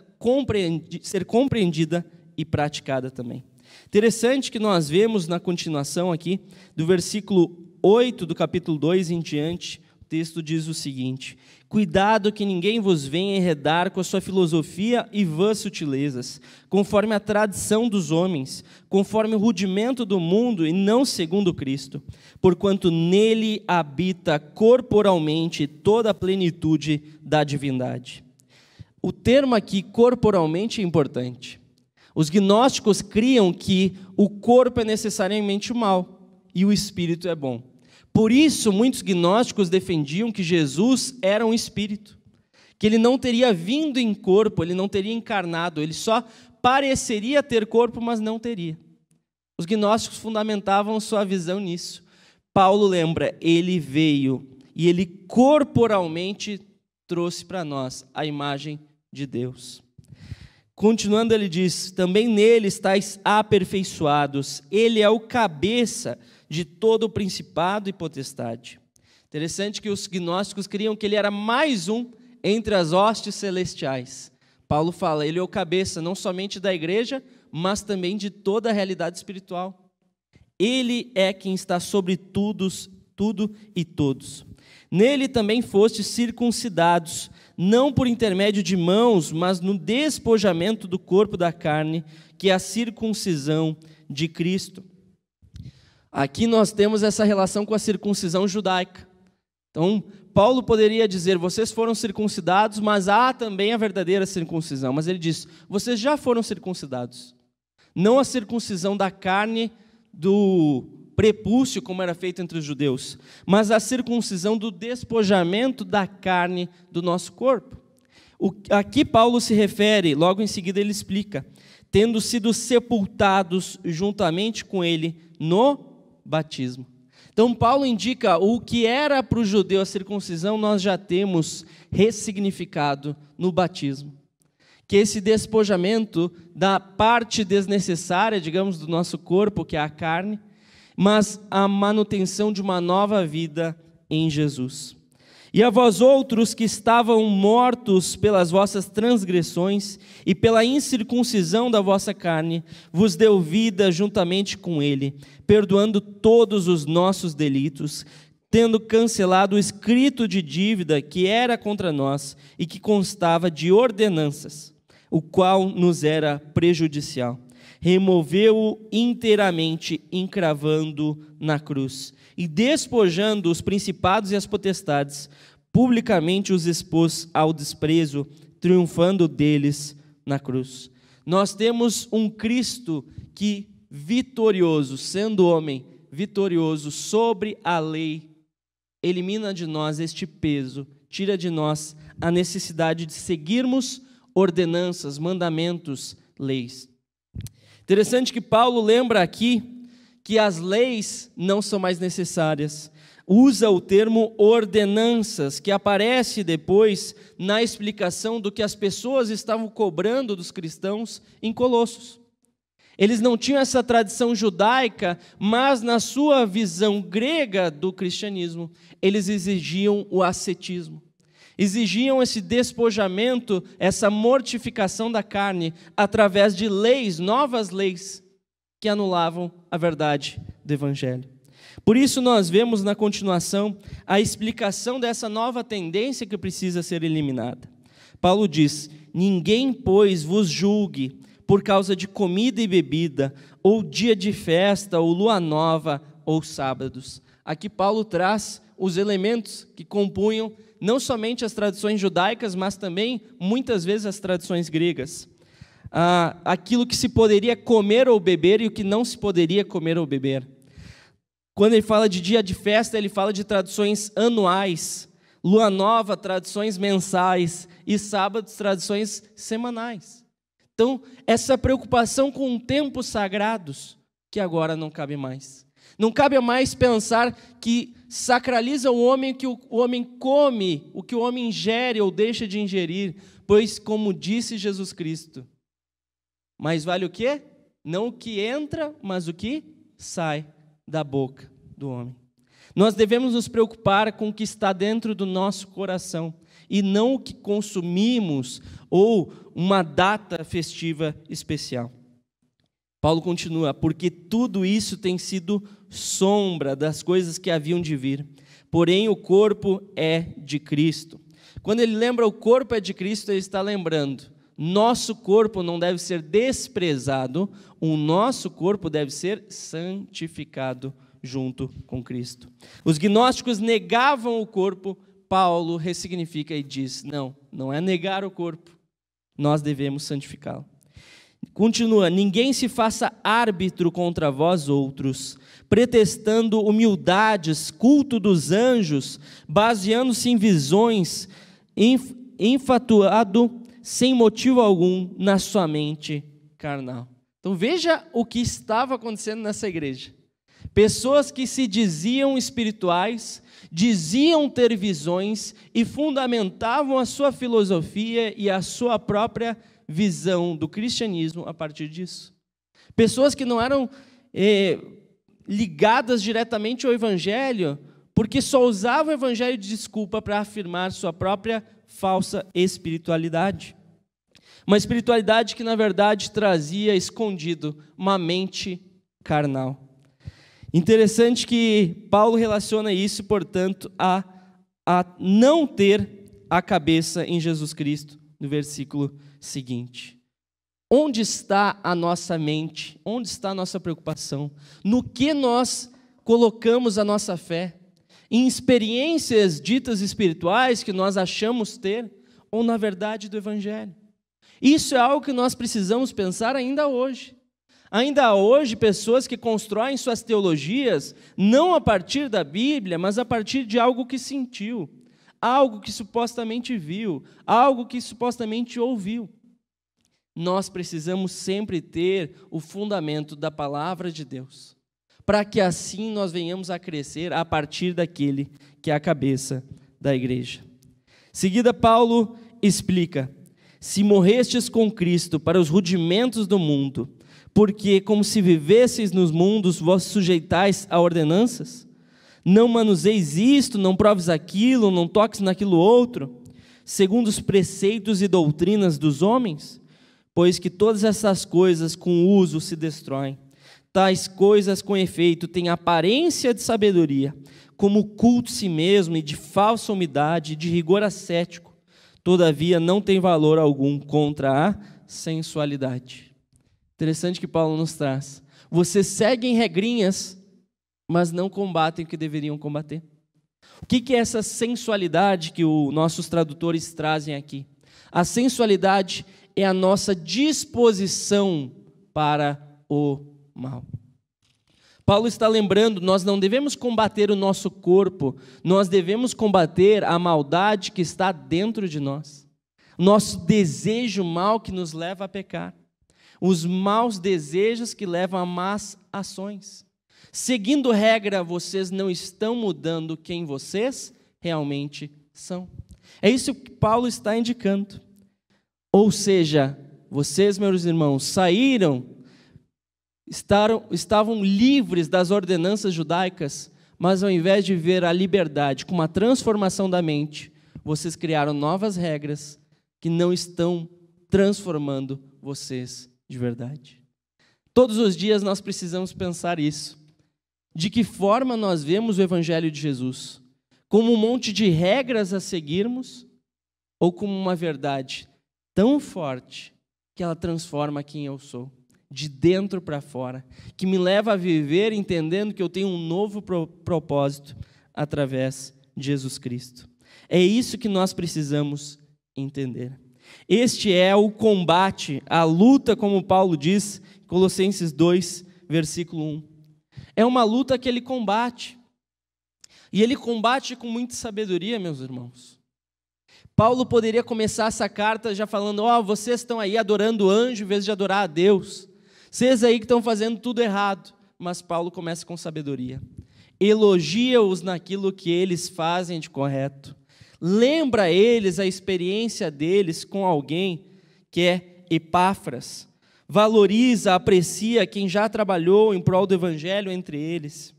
ser compreendida e praticada também. Interessante que nós vemos na continuação aqui, do versículo 8 do capítulo 2 em diante, o texto diz o seguinte: cuidado que ninguém vos venha enredar com a sua filosofia e vãs sutilezas, conforme a tradição dos homens, conforme o rudimento do mundo e não segundo Cristo, porquanto nele habita corporalmente toda a plenitude da divindade. O termo aqui, corporalmente, é importante. Os gnósticos criam que o corpo é necessariamente o mal e o espírito é bom. Por isso, muitos gnósticos defendiam que Jesus era um espírito, que ele não teria vindo em corpo, ele não teria encarnado, ele só pareceria ter corpo, mas não teria. Os gnósticos fundamentavam sua visão nisso. Paulo lembra, ele veio e ele corporalmente trouxe para nós a imagem de Deus. Continuando, ele diz, também nele estáis aperfeiçoados, ele é o cabeça de todo o principado e potestade. Interessante que os gnósticos criam que ele era mais um entre as hostes celestiais. Paulo fala, ele é o cabeça não somente da igreja, mas também de toda a realidade espiritual. Ele é quem está sobre tudo e todos. Nele também fostes circuncidados, não por intermédio de mãos, mas no despojamento do corpo da carne, que é a circuncisão de Cristo. Aqui nós temos essa relação com a circuncisão judaica. Então, Paulo poderia dizer, vocês foram circuncidados, mas há também a verdadeira circuncisão. Mas ele diz, vocês já foram circuncidados. Não a circuncisão da carne, do prepúcio, como era feito entre os judeus, mas a circuncisão do despojamento da carne do nosso corpo. Aqui Paulo se refere, logo em seguida ele explica, tendo sido sepultados juntamente com ele no batismo. Então Paulo indica o que era para o judeu a circuncisão, nós já temos ressignificado no batismo. Que esse despojamento da parte desnecessária, digamos, do nosso corpo, que é a carne, mas a manutenção de uma nova vida em Jesus. E a vós outros que estavam mortos pelas vossas transgressões e pela incircuncisão da vossa carne, vos deu vida juntamente com ele, perdoando todos os nossos delitos, tendo cancelado o escrito de dívida que era contra nós e que constava de ordenanças, o qual nos era prejudicial. Removeu-o inteiramente, encravando na cruz, e despojando os principados e as potestades, publicamente os expôs ao desprezo, triunfando deles na cruz. Nós temos um Cristo que, vitorioso, sendo homem, vitorioso sobre a lei, elimina de nós este peso, tira de nós a necessidade de seguirmos ordenanças, mandamentos, leis. Interessante que Paulo lembra aqui que as leis não são mais necessárias. Usa o termo ordenanças, que aparece depois na explicação do que as pessoas estavam cobrando dos cristãos em Colossos. Eles não tinham essa tradição judaica, mas na sua visão grega do cristianismo, eles exigiam o ascetismo. Exigiam esse despojamento, essa mortificação da carne, através de leis, novas leis, que anulavam a verdade do Evangelho. Por isso nós vemos na continuação a explicação dessa nova tendência que precisa ser eliminada. Paulo diz: ninguém, pois, vos julgue por causa de comida e bebida, ou dia de festa, ou lua nova, ou sábados. Aqui Paulo traz os elementos que compunham não somente as tradições judaicas, mas também, muitas vezes, as tradições gregas. Aquilo que se poderia comer ou beber e o que não se poderia comer ou beber. Quando ele fala de dia de festa, ele fala de tradições anuais, lua nova, tradições mensais, e sábados, tradições semanais. Então, essa preocupação com tempos sagrados, que agora não cabe mais. Não cabe mais pensar que sacraliza o homem, que o homem come, o que o homem ingere ou deixa de ingerir, pois, como disse Jesus Cristo, mais vale o quê? Não o que entra, mas o que sai da boca do homem. Nós devemos nos preocupar com o que está dentro do nosso coração, e não o que consumimos ou uma data festiva especial. Paulo continua: porque tudo isso tem sido sombra das coisas que haviam de vir, porém o corpo é de Cristo. Quando ele lembra o corpo é de Cristo, ele está lembrando, nosso corpo não deve ser desprezado, o nosso corpo deve ser santificado junto com Cristo. Os gnósticos negavam o corpo, Paulo ressignifica e diz: não é negar o corpo, nós devemos santificá-lo. Continua: ninguém se faça árbitro contra vós outros, pretextando humildades, culto dos anjos, baseando-se em visões, enfatuado, sem motivo algum, na sua mente carnal. Então veja o que estava acontecendo nessa igreja. Pessoas que se diziam espirituais, diziam ter visões e fundamentavam a sua filosofia e a sua própria visão do cristianismo a partir disso. Pessoas que não eram ligadas diretamente ao Evangelho, porque só usavam o Evangelho de desculpa para afirmar sua própria falsa espiritualidade. Uma espiritualidade que, na verdade, trazia escondido uma mente carnal. Interessante que Paulo relaciona isso, portanto, a não ter a cabeça em Jesus Cristo, no versículo seguinte. Onde está a nossa mente? Onde está a nossa preocupação? No que nós colocamos a nossa fé? Em experiências ditas espirituais que nós achamos ter, ou na verdade do Evangelho? Isso é algo que nós precisamos pensar ainda hoje. Ainda hoje, pessoas que constroem suas teologias não a partir da Bíblia, mas a partir de algo que sentiu, algo que supostamente viu, algo que supostamente ouviu. Nós precisamos sempre ter o fundamento da palavra de Deus, para que assim nós venhamos a crescer a partir daquele que é a cabeça da igreja. Seguida, Paulo explica: se morrestes com Cristo para os rudimentos do mundo, porque, como se vivesseis nos mundos, vós sujeitais a ordenanças? Não manuseis isto, não proves aquilo, não toques naquilo outro, segundo os preceitos e doutrinas dos homens? Pois que todas essas coisas com uso se destroem. Tais coisas, com efeito, têm aparência de sabedoria, como culto de si mesmo e de falsa humildade, de rigor ascético. Todavia, não tem valor algum contra a sensualidade. Interessante que Paulo nos traz. Vocês seguem regrinhas, mas não combatem o que deveriam combater. O que é essa sensualidade que os nossos tradutores trazem aqui? A sensualidade é a nossa disposição para o mal. Paulo está lembrando, nós não devemos combater o nosso corpo, nós devemos combater a maldade que está dentro de nós. Nosso desejo mal que nos leva a pecar. Os maus desejos que levam a más ações. Seguindo regra, vocês não estão mudando quem vocês realmente são. É isso que Paulo está indicando. Ou seja, vocês, meus irmãos, saíram estavam livres das ordenanças judaicas, mas ao invés de ver a liberdade com uma transformação da mente, vocês criaram novas regras que não estão transformando vocês de verdade. Todos os dias nós precisamos pensar isso. De que forma nós vemos o Evangelho de Jesus? Como um monte de regras a seguirmos ou como uma verdade tão forte que ela transforma quem eu sou, de dentro para fora, que me leva a viver entendendo que eu tenho um novo propósito através de Jesus Cristo. É isso que nós precisamos entender. Este é o combate, a luta, como Paulo diz, Colossenses 2, versículo 1. É uma luta que ele combate. E ele combate com muita sabedoria, meus irmãos. Paulo poderia começar essa carta já falando: vocês estão aí adorando anjo em vez de adorar a Deus. Vocês aí que estão fazendo tudo errado. Mas Paulo começa com sabedoria. Elogia-os naquilo que eles fazem de correto. Lembra eles a experiência deles com alguém que é Epáfras. Valoriza, aprecia quem já trabalhou em prol do Evangelho entre eles.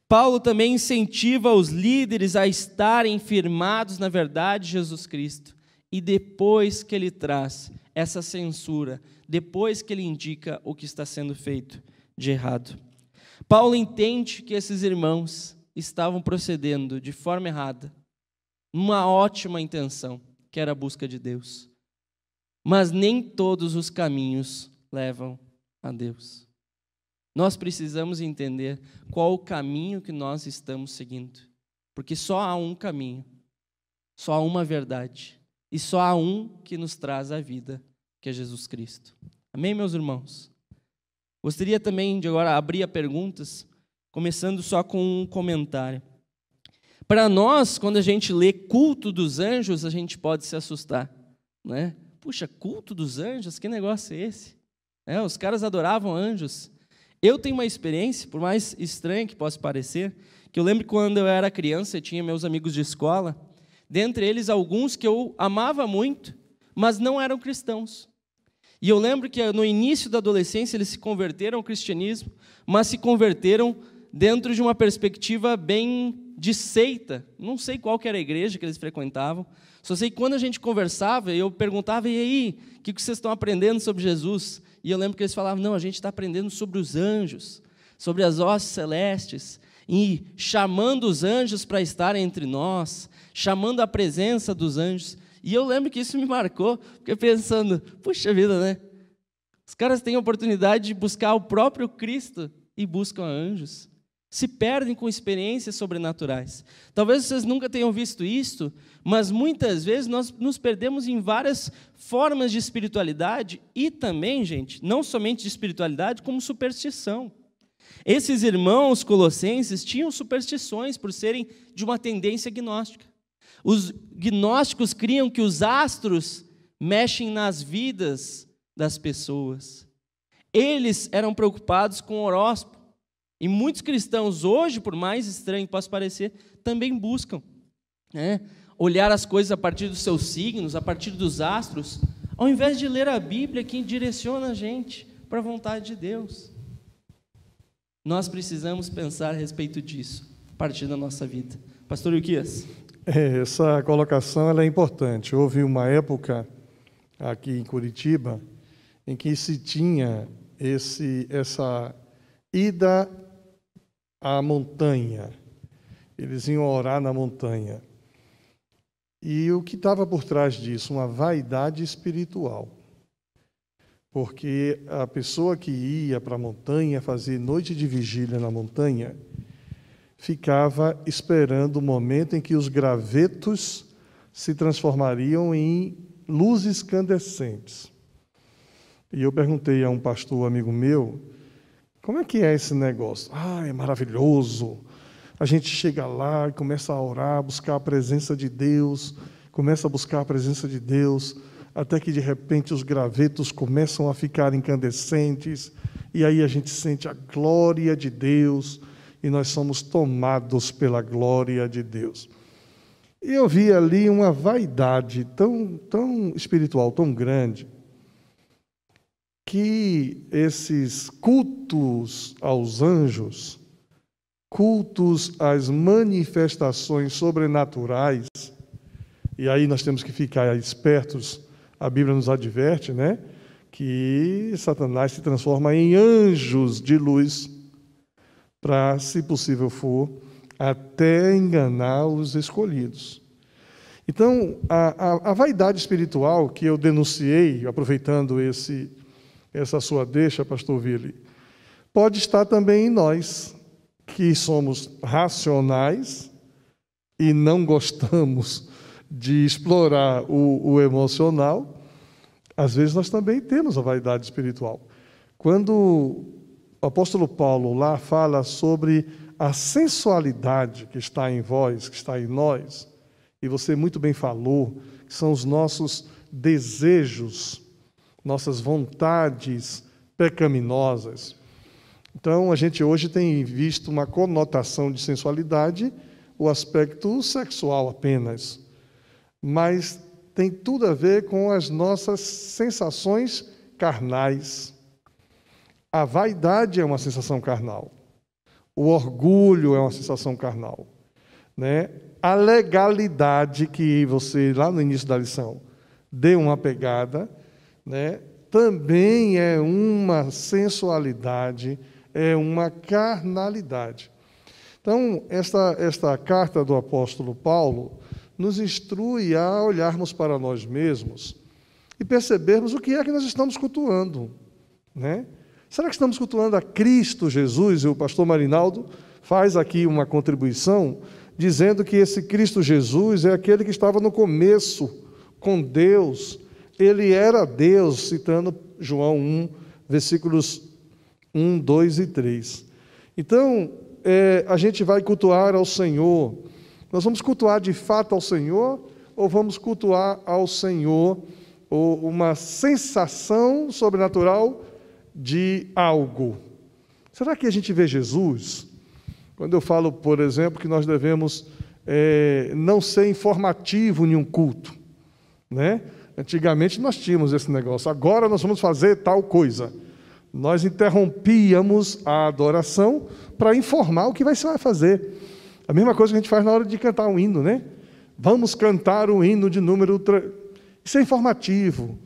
Paulo também incentiva os líderes a estarem firmados na verdade de Jesus Cristo. E depois que ele traz essa censura, depois que ele indica o que está sendo feito de errado. Paulo entende que esses irmãos estavam procedendo de forma errada, uma ótima intenção, que era a busca de Deus. Mas nem todos os caminhos levam a Deus. Nós precisamos entender qual o caminho que nós estamos seguindo. Porque só há um caminho, só há uma verdade, e só há um que nos traz a vida, que é Jesus Cristo. Amém, meus irmãos? Gostaria também de agora abrir a perguntas, começando só com um comentário. Para nós, quando a gente lê culto dos anjos, a gente pode se assustar, né? Puxa, culto dos anjos? Que negócio é esse? Os caras adoravam anjos. Eu tenho uma experiência, por mais estranha que possa parecer, que eu lembro que quando eu era criança, eu tinha meus amigos de escola, dentre eles alguns que eu amava muito, mas não eram cristãos. E eu lembro que no início da adolescência eles se converteram ao cristianismo, mas se converteram dentro de uma perspectiva bem de seita. Não sei qual que era a igreja que eles frequentavam, só sei que quando a gente conversava, eu perguntava: e aí, o que vocês estão aprendendo sobre Jesus? E eu lembro que eles falavam: não, a gente está aprendendo sobre os anjos, sobre as hostes celestes, e chamando os anjos para estarem entre nós, chamando a presença dos anjos. E eu lembro que isso me marcou, porque pensando: puxa vida, né? Os caras têm a oportunidade de buscar o próprio Cristo e buscam anjos. Se perdem com experiências sobrenaturais. Talvez vocês nunca tenham visto isso, mas muitas vezes nós nos perdemos em várias formas de espiritualidade e também, gente, não somente de espiritualidade, como superstição. Esses irmãos colossenses tinham superstições por serem de uma tendência gnóstica. Os gnósticos criam que os astros mexem nas vidas das pessoas. Eles eram preocupados com o horóscopo. E muitos cristãos hoje, por mais estranho que possa parecer, também buscam, né, olhar as coisas a partir dos seus signos, a partir dos astros, ao invés de ler a Bíblia, que direciona a gente para a vontade de Deus. Nós precisamos pensar a respeito disso, a partir da nossa vida. Pastor Ilquias. Essa colocação ela é importante. Houve uma época aqui em Curitiba em que se tinha essa ida à montanha. Eles iam orar na montanha. E o que estava por trás disso? Uma vaidade espiritual. Porque a pessoa que ia para a montanha fazer noite de vigília na montanha ficava esperando o momento em que os gravetos se transformariam em luzes incandescentes. E eu perguntei a um pastor amigo meu: como é que é esse negócio? É maravilhoso. A gente chega lá e começa a orar, buscar a presença de Deus, começa a buscar a presença de Deus, até que de repente os gravetos começam a ficar incandescentes, e aí a gente sente a glória de Deus, e nós somos tomados pela glória de Deus. E eu vi ali uma vaidade tão espiritual, tão grande, que esses cultos aos anjos, cultos às manifestações sobrenaturais, e aí nós temos que ficar espertos, a Bíblia nos adverte, né, que Satanás se transforma em anjos de luz para, se possível for, até enganar os escolhidos. Então, a vaidade espiritual que eu denunciei, aproveitando essa sua deixa, pastor Willi, pode estar também em nós, que somos racionais e não gostamos de explorar o emocional. Às vezes nós também temos a vaidade espiritual. Quando o apóstolo Paulo lá fala sobre a sensualidade que está em vós, que está em nós, e você muito bem falou, que são os nossos desejos, nossas vontades pecaminosas. Então, a gente hoje tem visto uma conotação de sensualidade, o aspecto sexual apenas, mas tem tudo a ver com as nossas sensações carnais. A vaidade é uma sensação carnal. O orgulho é uma sensação carnal, né? A legalidade que você, lá no início da lição, deu uma pegada, né? Também é uma sensualidade, é uma carnalidade. Então, esta carta do apóstolo Paulo nos instrui a olharmos para nós mesmos e percebermos o que é que nós estamos cultuando, né? Será que estamos cultuando a Cristo Jesus? E o pastor Marinaldo faz aqui uma contribuição dizendo que esse Cristo Jesus é aquele que estava no começo com Deus. Ele era Deus, citando João 1, versículos 1, 2 e 3. Então, a gente vai cultuar ao Senhor. Nós vamos cultuar de fato ao Senhor ou vamos cultuar ao Senhor uma sensação sobrenatural de algo? Será que a gente vê Jesus? Quando eu falo, por exemplo, que nós devemos não ser informativo em um culto, né? Antigamente nós tínhamos esse negócio, agora nós vamos fazer tal coisa. Nós interrompíamos a adoração para informar o que vai fazer. A mesma coisa que a gente faz na hora de cantar um hino, né? Vamos cantar o hino de número... Isso é informativo.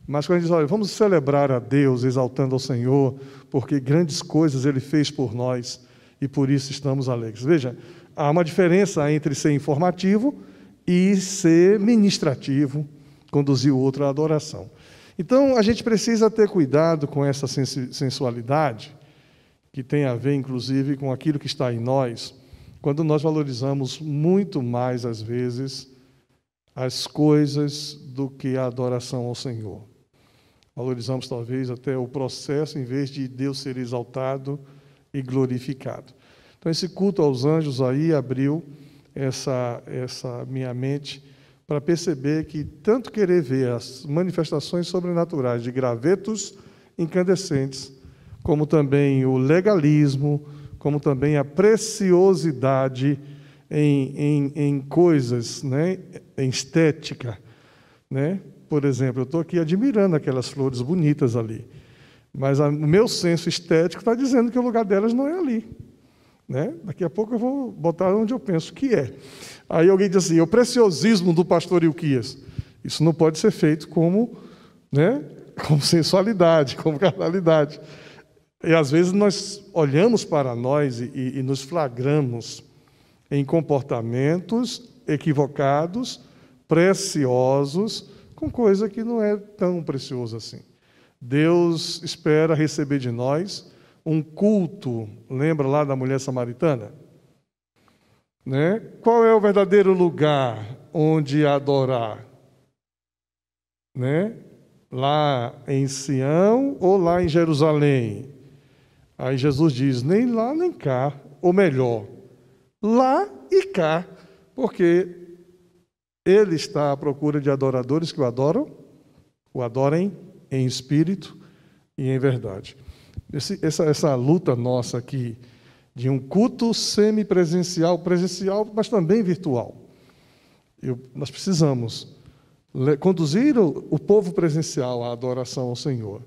Mas quando a gente diz, olha, vamos celebrar a Deus, exaltando ao Senhor, porque grandes coisas Ele fez por nós e por isso estamos alegres. Veja, há uma diferença entre ser informativo e ser ministrativo, conduzir o outro à adoração. Então, a gente precisa ter cuidado com essa sensualidade, que tem a ver, inclusive, com aquilo que está em nós, quando nós valorizamos muito mais, às vezes, as coisas do que a adoração ao Senhor. Valorizamos, talvez, até o processo, em vez de Deus ser exaltado e glorificado. Então, esse culto aos anjos aí abriu essa minha mente para perceber que tanto querer ver as manifestações sobrenaturais de gravetos incandescentes, como também o legalismo, como também a preciosidade em coisas, né, em estética, né? Por exemplo, eu estou aqui admirando aquelas flores bonitas ali, mas o meu senso estético está dizendo que o lugar delas não é ali, né? Daqui a pouco eu vou botar onde eu penso que é. Aí alguém diz assim, o preciosismo do pastor Ilquias. Isso não pode ser feito como, né, como sensualidade, como carnalidade. E às vezes nós olhamos para nós e nos flagramos em comportamentos equivocados, preciosos, com coisa que não é tão preciosa assim. Deus espera receber de nós um culto. Lembra lá da mulher samaritana? Né? Qual é o verdadeiro lugar onde adorar? Né? Lá em Sião ou lá em Jerusalém? Aí Jesus diz, nem lá nem cá, ou melhor, lá e cá, porque Ele está à procura de adoradores que o adorem em espírito e em verdade. Essa luta nossa aqui, de um culto semipresencial, presencial, mas também virtual. Nós precisamos conduzir o povo presencial à adoração ao Senhor,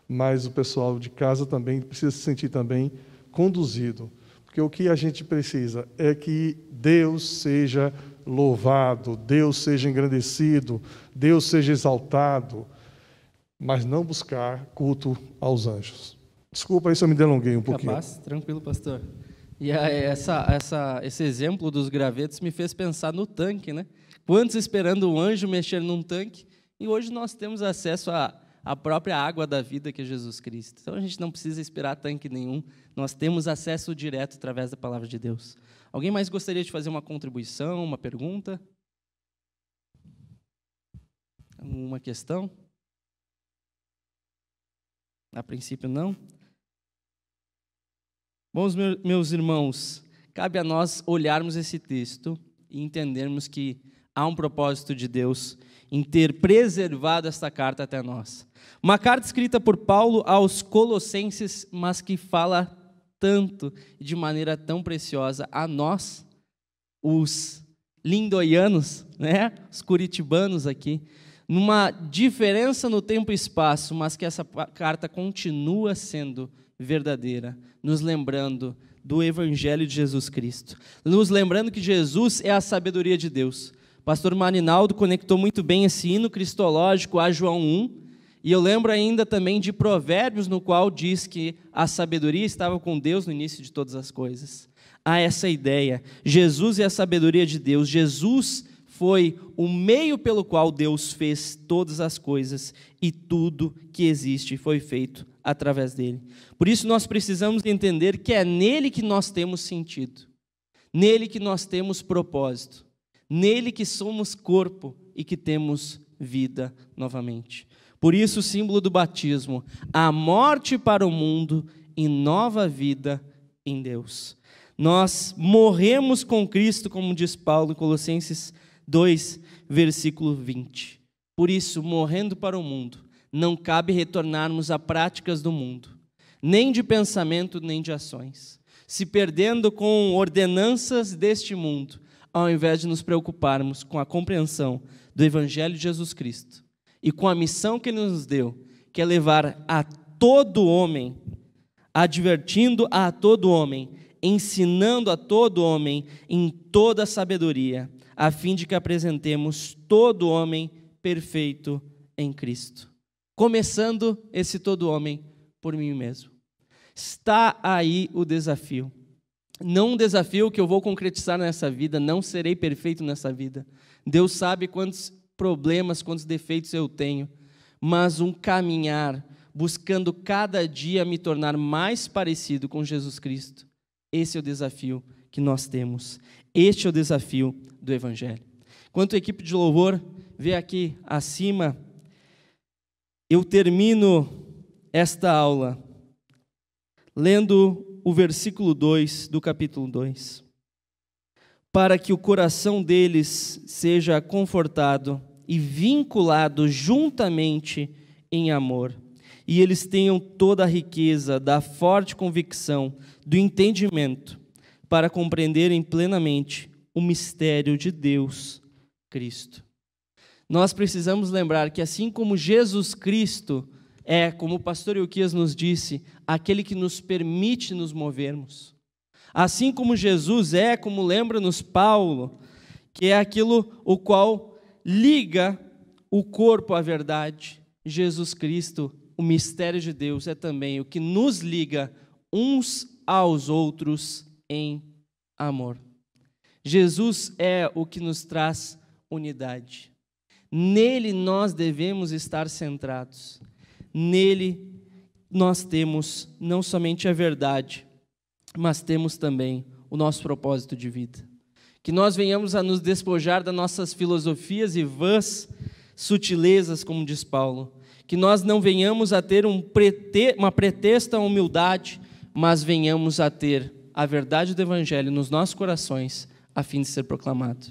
mas o pessoal de casa também precisa se sentir também conduzido. Porque o que a gente precisa é que Deus seja louvado, Deus seja engrandecido, Deus seja exaltado, mas não buscar culto aos anjos. Desculpa aí se eu me delonguei um pouquinho. Capaz, tranquilo, pastor. E esse exemplo dos gravetos me fez pensar no tanque, né? Quantos esperando um anjo mexer num tanque, e hoje nós temos acesso à própria água da vida, que é Jesus Cristo. Então a gente não precisa esperar tanque nenhum, nós temos acesso direto através da palavra de Deus. Alguém mais gostaria de fazer uma contribuição, uma pergunta? Uma questão? A princípio não. Bom, meus irmãos, cabe a nós olharmos esse texto e entendermos que há um propósito de Deus em ter preservado esta carta até nós. Uma carta escrita por Paulo aos Colossenses, mas que fala tanto e de maneira tão preciosa a nós, os lindoianos, né? Os curitibanos aqui, numa diferença no tempo e espaço, mas que essa carta continua sendo verdadeira, nos lembrando do Evangelho de Jesus Cristo, nos lembrando que Jesus é a sabedoria de Deus. Pastor Marinaldo conectou muito bem esse hino cristológico a João 1, e eu lembro ainda também de Provérbios, no qual diz que a sabedoria estava com Deus no início de todas as coisas. Há essa ideia, Jesus é a sabedoria de Deus, Jesus foi o meio pelo qual Deus fez todas as coisas, e tudo que existe foi feito através dele. Por isso nós precisamos entender que é nele que nós temos sentido, nele que nós temos propósito, nele que somos corpo e que temos vida novamente. Por isso o símbolo do batismo, a morte para o mundo e nova vida em Deus. Nós morremos com Cristo, como diz Paulo em Colossenses 2, versículo 20. Por isso, morrendo para o mundo, não cabe retornarmos a práticas do mundo, nem de pensamento, nem de ações, se perdendo com ordenanças deste mundo, ao invés de nos preocuparmos com a compreensão do Evangelho de Jesus Cristo e com a missão que Ele nos deu, que é levar a todo homem, advertindo a todo homem, ensinando a todo homem em toda a sabedoria, a fim de que apresentemos todo homem perfeito em Cristo. Começando esse todo homem por mim mesmo. Está aí o desafio. Não um desafio que eu vou concretizar nessa vida, não serei perfeito nessa vida. Deus sabe quantos problemas, quantos defeitos eu tenho, mas um caminhar, buscando cada dia me tornar mais parecido com Jesus Cristo. Esse é o desafio que nós temos. Este é o desafio do Evangelho. Enquanto a equipe de louvor vê aqui acima, eu termino esta aula lendo o versículo 2 do capítulo 2. Para que o coração deles seja confortado e vinculado juntamente em amor, e eles tenham toda a riqueza da forte convicção, do entendimento, para compreenderem plenamente o mistério de Deus, Cristo. Nós precisamos lembrar que assim como Jesus Cristo é, como o pastor Euquias nos disse, aquele que nos permite nos movermos, assim como Jesus é, como lembra-nos Paulo, que é aquilo o qual liga o corpo à verdade, Jesus Cristo, o mistério de Deus, é também o que nos liga uns aos outros em amor. Jesus é o que nos traz unidade. Nele nós devemos estar centrados. Nele nós temos não somente a verdade, mas temos também o nosso propósito de vida. Que nós venhamos a nos despojar das nossas filosofias e vãs sutilezas, como diz Paulo. Que nós não venhamos a ter uma pretexta humildade, mas venhamos a ter a verdade do Evangelho nos nossos corações, a fim de ser proclamado.